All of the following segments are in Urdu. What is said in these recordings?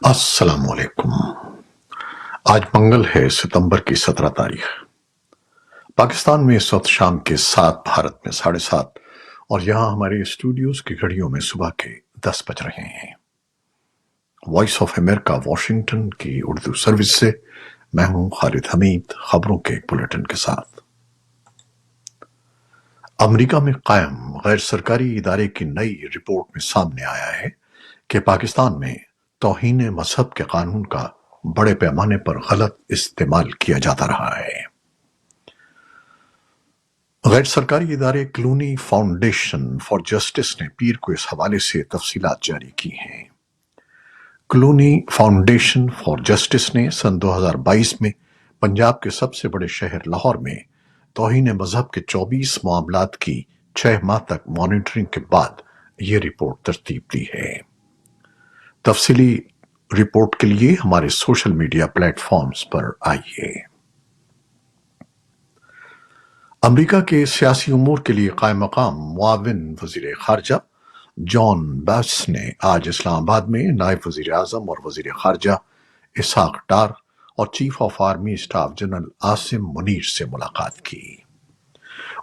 السلام علیکم۔ آج منگل ہے، ستمبر کی 17 تاریخ۔ پاکستان میں اس وقت شام کے 7، بھارت میں 7:30، اور یہاں ہمارے اسٹوڈیوز کی گھڑیوں میں صبح کے 10 بج رہے ہیں۔ وائس آف امریکہ واشنگٹن کی اردو سروس سے میں ہوں خالد حمید، خبروں کے ایک بلیٹن کے ساتھ۔ امریکہ میں قائم غیر سرکاری ادارے کی نئی رپورٹ میں سامنے آیا ہے کہ پاکستان میں توہین مذہب کے قانون کا بڑے پیمانے پر غلط استعمال کیا جاتا رہا ہے۔ غیر سرکاری ادارے کلونی فاؤنڈیشن فار جسٹس نے پیر کو اس حوالے سے تفصیلات جاری کی ہیں۔ کلونی فاؤنڈیشن فار جسٹس نے سن 2022 میں پنجاب کے سب سے بڑے شہر لاہور میں توہین مذہب کے 24 معاملات کی 6 ماہ تک مانیٹرنگ کے بعد یہ رپورٹ ترتیب دی ہے۔ تفصیلی رپورٹ کے لیے ہمارے سوشل میڈیا پلیٹ فارمز پر آئیے۔ امریکہ کے سیاسی امور کے لیے قائم مقام معاون وزیر خارجہ جان بیس نے آج اسلام آباد میں نائب وزیر اعظم اور وزیر خارجہ اسحاق ڈار اور chief of army staff general Asim Munir سے ملاقات کی۔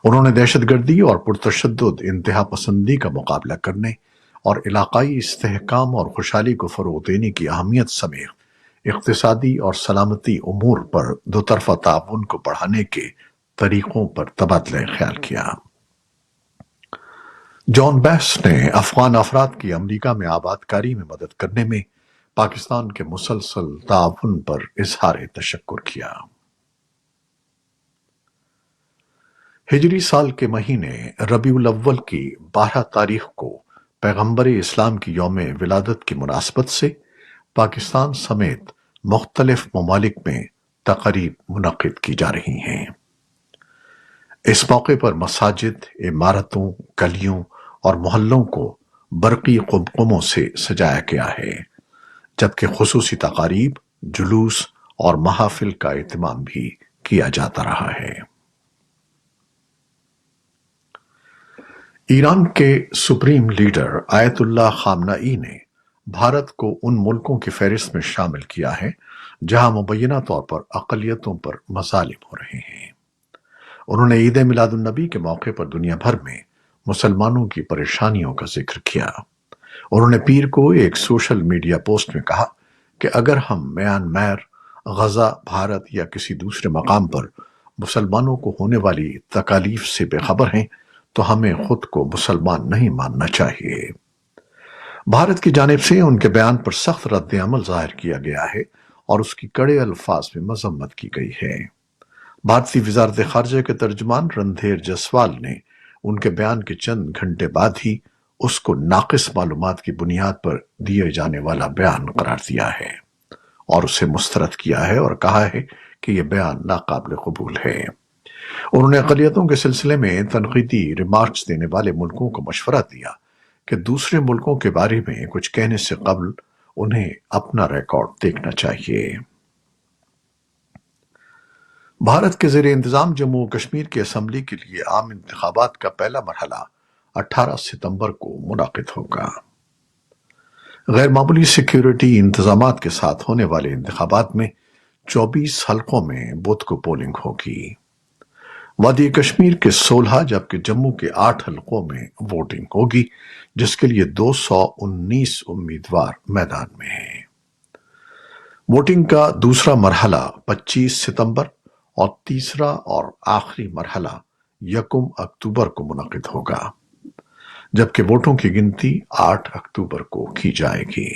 انہوں نے دہشت گردی اور پرتشدد انتہا پسندی کا مقابلہ کرنے اور علاقائی استحکام اور خوشحالی کو فروغ دینے کی اہمیت سمیت اقتصادی اور سلامتی امور پر دوطرفہ تعاون کو بڑھانے کے طریقوں پر تبادلہ خیال کیا۔ جان بیس نے افغان افراد کی امریکہ میں آباد کاری میں مدد کرنے میں پاکستان کے مسلسل تعاون پر اظہار تشکر کیا۔ ہجری سال کے مہینے ربیع الاول کی 12 تاریخ کو پیغمبر اسلام کی یوم ولادت کی مناسبت سے پاکستان سمیت مختلف ممالک میں تقاریب منعقد کی جا رہی ہیں۔ اس موقع پر مساجد، عمارتوں، گلیوں اور محلوں کو برقی قمقموں سے سجایا گیا ہے، جبکہ خصوصی تقاریب، جلوس اور محافل کا اہتمام بھی کیا جاتا رہا ہے۔ ایران کے سپریم لیڈر آیت اللہ خامنئی نے بھارت کو ان ملکوں کی فہرست میں شامل کیا ہے جہاں مبینہ طور پر اقلیتوں پر مظالم ہو رہے ہیں۔ انہوں نے عید میلاد النبی کے موقع پر دنیا بھر میں مسلمانوں کی پریشانیوں کا ذکر کیا۔ انہوں نے پیر کو ایک سوشل میڈیا پوسٹ میں کہا کہ اگر ہم میانمار، غزہ، بھارت یا کسی دوسرے مقام پر مسلمانوں کو ہونے والی تکالیف سے بے خبر ہیں تو ہمیں خود کو مسلمان نہیں ماننا چاہیے۔ بھارت کی جانب سے ان کے بیان پر سخت رد عمل ظاہر کیا گیا ہے اور اس کی کڑے الفاظ میں مذمت کی گئی ہے۔ بھارتی وزارت خارجہ کے ترجمان رندھیر جسوال نے ان کے بیان کے چند گھنٹے بعد ہی اس کو ناقص معلومات کی بنیاد پر دیے جانے والا بیان قرار دیا ہے اور اسے مسترد کیا ہے اور کہا ہے کہ یہ بیان ناقابل قبول ہے۔ انہوں نے اقلیتوں کے سلسلے میں تنقیدی ریمارکس دینے والے ملکوں کو مشورہ دیا کہ دوسرے ملکوں کے بارے میں کچھ کہنے سے قبل انہیں اپنا ریکارڈ دیکھنا چاہیے۔ بھارت کے زیر انتظام جموں و کشمیر کی اسمبلی کے لیے عام انتخابات کا پہلا مرحلہ 18 ستمبر کو منعقد ہوگا۔ غیر معمولی سیکیورٹی انتظامات کے ساتھ ہونے والے انتخابات میں 24 حلقوں میں بدھ کو پولنگ ہوگی۔ وادی کشمیر کے 16 جبکہ جموں کے 8 حلقوں میں ووٹنگ ہوگی، جس کے لیے 219 امیدوار میدان میں ہیں۔ ووٹنگ کا دوسرا مرحلہ 25 ستمبر اور تیسرا اور آخری مرحلہ 1 اکتوبر کو منعقد ہوگا، جبکہ ووٹوں کی گنتی 8 اکتوبر کو کی جائے گی۔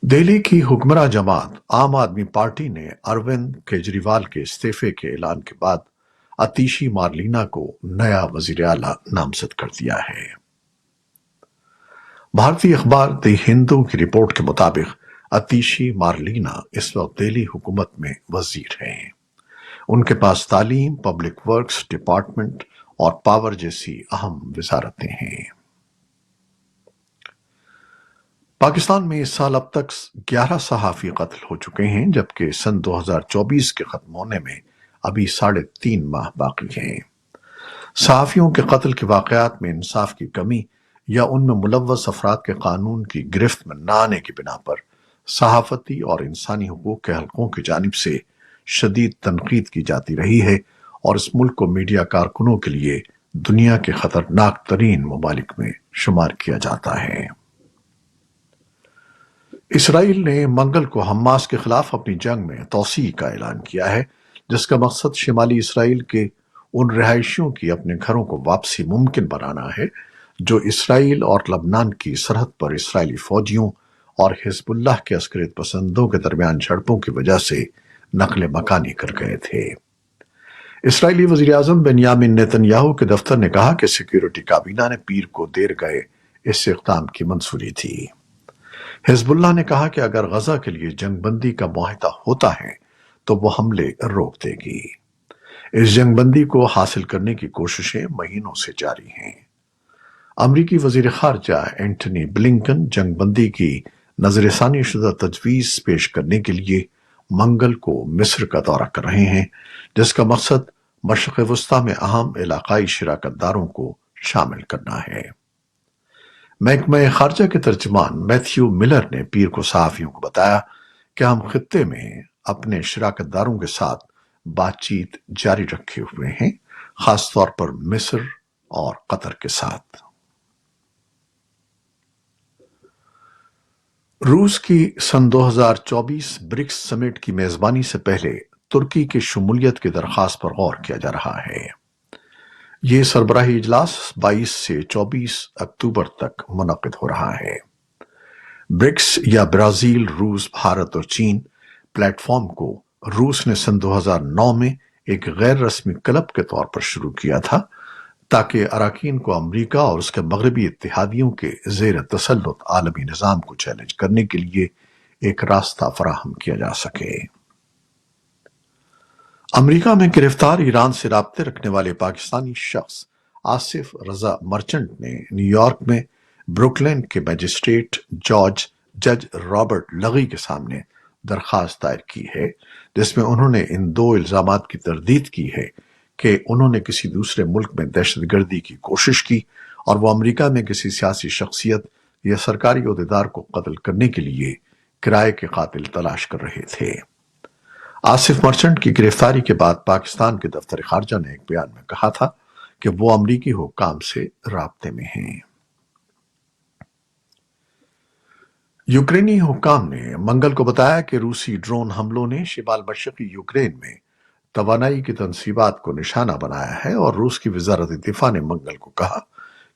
دہلی کی حکمراں جماعت عام آدمی پارٹی نے اروند کیجریوال کے استعفے کے اعلان کے بعد اتیشی مارلینا کو نیا وزیر اعلیٰ نامزد کر دیا ہے۔ بھارتی اخبار دی ہندو کی رپورٹ کے مطابق اتیشی مارلینا اس وقت دہلی حکومت میں وزیر ہیں۔ ان کے پاس تعلیم، پبلک ورکس ڈپارٹمنٹ اور پاور جیسی اہم وزارتیں ہیں۔ پاکستان میں اس سال اب تک 11 صحافی قتل ہو چکے ہیں، جبکہ سن 2024 کے ختم ہونے میں ابھی 3.5 ماہ باقی ہیں۔ صحافیوں کے قتل کے واقعات میں انصاف کی کمی یا ان میں ملوث افراد کے قانون کی گرفت میں نہ آنے کی بنا پر صحافتی اور انسانی حقوق کے حلقوں کی جانب سے شدید تنقید کی جاتی رہی ہے، اور اس ملک کو میڈیا کارکنوں کے لیے دنیا کے خطرناک ترین ممالک میں شمار کیا جاتا ہے۔ اسرائیل نے منگل کو حماس کے خلاف اپنی جنگ میں توسیع کا اعلان کیا ہے، جس کا مقصد شمالی اسرائیل کے ان رہائشیوں کی اپنے گھروں کو واپسی ممکن بنانا ہے جو اسرائیل اور لبنان کی سرحد پر اسرائیلی فوجیوں اور حزب اللہ کے عسکریت پسندوں کے درمیان جھڑپوں کی وجہ سے نقل مکانی کر گئے تھے۔ اسرائیلی وزیراعظم بنیامین نیتن یاہو کے دفتر نے کہا کہ سیکیورٹی کابینہ نے پیر کو دیر گئے اس اقدام کی منظوری تھی۔ حزب اللہ نے کہا کہ اگر غزہ کے لیے جنگ بندی کا معاہدہ ہوتا ہے تو وہ حملے روک دے گی۔ اس جنگ بندی کو حاصل کرنے کی کوششیں مہینوں سے جاری ہیں۔ امریکی وزیر خارجہ اینٹنی بلنکن جنگ بندی کی نظر ثانی شدہ تجویز پیش کرنے کے لیے منگل کو مصر کا دورہ کر رہے ہیں، جس کا مقصد مشرق وسطیٰ میں اہم علاقائی شراکت داروں کو شامل کرنا ہے۔ محکمہ خارجہ کے ترجمان میتھیو ملر نے پیر کو صحافیوں کو بتایا کہ ہم خطے میں اپنے شراکت داروں کے ساتھ بات چیت جاری رکھے ہوئے ہیں، خاص طور پر مصر اور قطر کے ساتھ۔ روس کی سن 2024 برکس سمٹ کی میزبانی سے پہلے ترکی کی شمولیت کی درخواست پر غور کیا جا رہا ہے۔ یہ سربراہی اجلاس 22 سے 24 اکتوبر تک منعقد ہو رہا ہے۔ برکس یا برازیل، روس، بھارت اور چین پلیٹ فارم کو روس نے سن 2009 میں ایک غیر رسمی کلب کے طور پر شروع کیا تھا تاکہ اراکین کو امریکہ اور اس کے مغربی اتحادیوں کے زیر تسلط عالمی نظام کو چیلنج کرنے کے لیے ایک راستہ فراہم کیا جا سکے۔ امریکہ میں گرفتار ایران سے رابطے رکھنے والے پاکستانی شخص آصف رضا مرچنٹ نے نیو یارک میں بروکلین کے مجسٹریٹ جج رابرٹ لغی کے سامنے درخواست دائر کی ہے، جس میں انہوں نے ان دو الزامات کی تردید کی ہے کہ انہوں نے کسی دوسرے ملک میں دہشت گردی کی کوشش کی اور وہ امریکہ میں کسی سیاسی شخصیت یا سرکاری عہدیدار کو قتل کرنے کے لیے کرائے کے قاتل تلاش کر رہے تھے۔ آصف مرچنٹ کی گرفتاری کے بعد پاکستان کے دفتر خارجہ نے ایک بیان میں کہا تھا کہ وہ امریکی حکام سے رابطے میں ہیں۔ یوکرینی حکام نے منگل کو بتایا کہ روسی ڈرون حملوں نے شمال مشرقی یوکرین میں توانائی کی تنصیبات کو نشانہ بنایا ہے، اور روس کی وزارت دفاع نے منگل کو کہا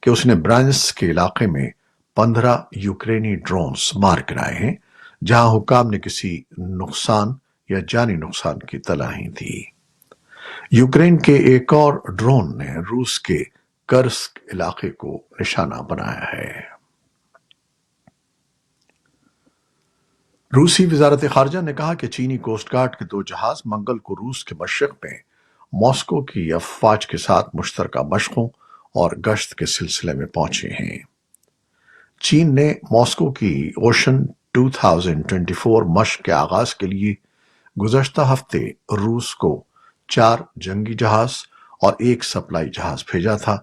کہ اس نے برانسک کے علاقے میں 15 یوکرینی ڈرونز مار گرائے ہیں، جہاں حکام نے کسی نقصان یا جانی نقصان کی اطلاع نہیں دی۔ یوکرین کے ایک اور ڈرون نے روس کے کرسک علاقے کو نشانہ بنایا ہے۔ روسی وزارت خارجہ نے کہا کہ چینی کوسٹ گارڈ کے 2 جہاز منگل کو روس کے مشرق میں ماسکو کی افواج کے ساتھ مشترکہ مشقوں اور گشت کے سلسلے میں پہنچے ہیں۔ چین نے ماسکو کی اوشن 2024 مشق کے آغاز کے لیے گزشتہ ہفتے روس کو 4 جنگی جہاز اور 1 سپلائی جہاز بھیجا تھا،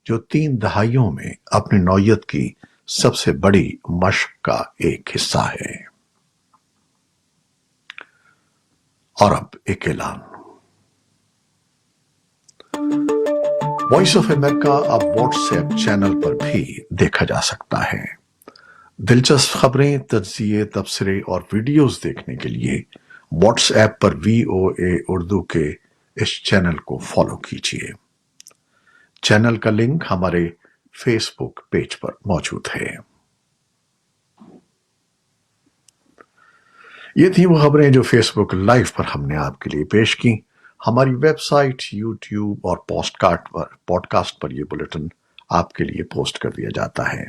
جو 3 دہائیوں میں اپنی نوعیت کی سب سے بڑی مشق کا ایک حصہ ہے۔ اور اب ایک اعلان۔ وائس آف امریکہ اب واٹس ایپ چینل پر بھی دیکھا جا سکتا ہے۔ دلچسپ خبریں، تجزیے، تبصرے اور ویڈیوز دیکھنے کے لیے واٹس ایپ پر VOA اردو کے اس چینل کو فالو کیجیے۔ چینل کا لنک ہمارے فیس بک پیج پر موجود ہے۔ یہ تھیں وہ خبریں جو فیس بک لائیو پر ہم نے آپ کے لیے پیش کی۔ ہماری ویب سائٹ، یوٹیوب اور پوڈ کاسٹ پر یہ بلیٹن آپ کے لیے پوسٹ کر دیا جاتا ہے۔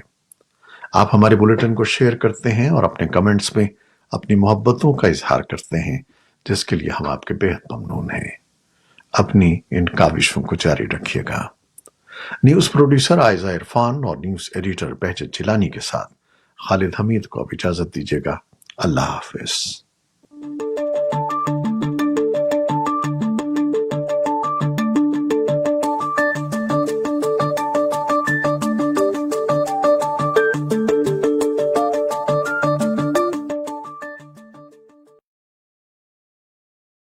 آپ ہمارے بلیٹن کو شیئر کرتے ہیں اور اپنے کمنٹس میں اپنی محبتوں کا اظہار کرتے ہیں، جس کے لیے ہم آپ کے بہت ممنون ہیں۔ اپنی ان کاوشوں کو جاری رکھیے گا۔ نیوز پروڈیوسر عائزہ عرفان اور نیوز ایڈیٹر بہجت جیلانی کے ساتھ خالد حمید کو اب اجازت دیجیے گا۔ اللہ حافظ۔